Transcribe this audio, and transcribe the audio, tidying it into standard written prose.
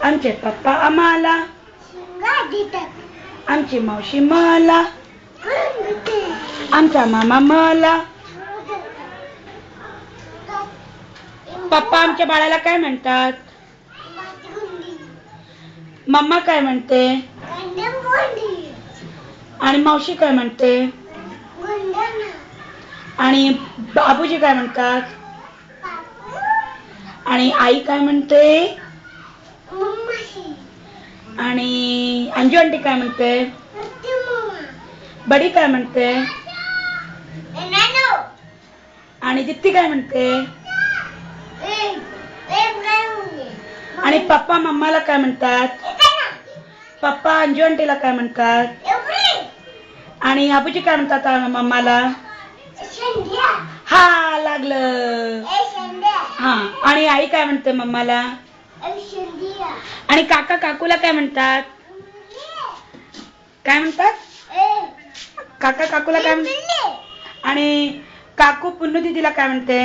आमचे पप्पा आम्हाला, आमची मावशी मला, आमचा मामा मला. पप्पा आमच्या बाळाला काय म्हणतात? मम्मा काय म्हणते? आणि मावशी काय म्हणते? आणि बाबूजी काय म्हणतात? आणि आई काय म्हणते? आणि अंजू आंटी काय म्हणते? बडी काय म्हणते? आणि दीप्ती काय म्हणते? आणि पप्पा मम्माला काय म्हणतात? पप्पा अंजू आंटीला काय म्हणतात? आणि आबूजी काय म्हणतात मम्माला? हा लागलं. हा. आणि आई काय म्हणते मम्माला? आणि काका काकूला काय म्हणतात? काय म्हणतात? काका काकूला काय म्हणतात? आणि काकू पुन्नू दीदीला काय म्हणते?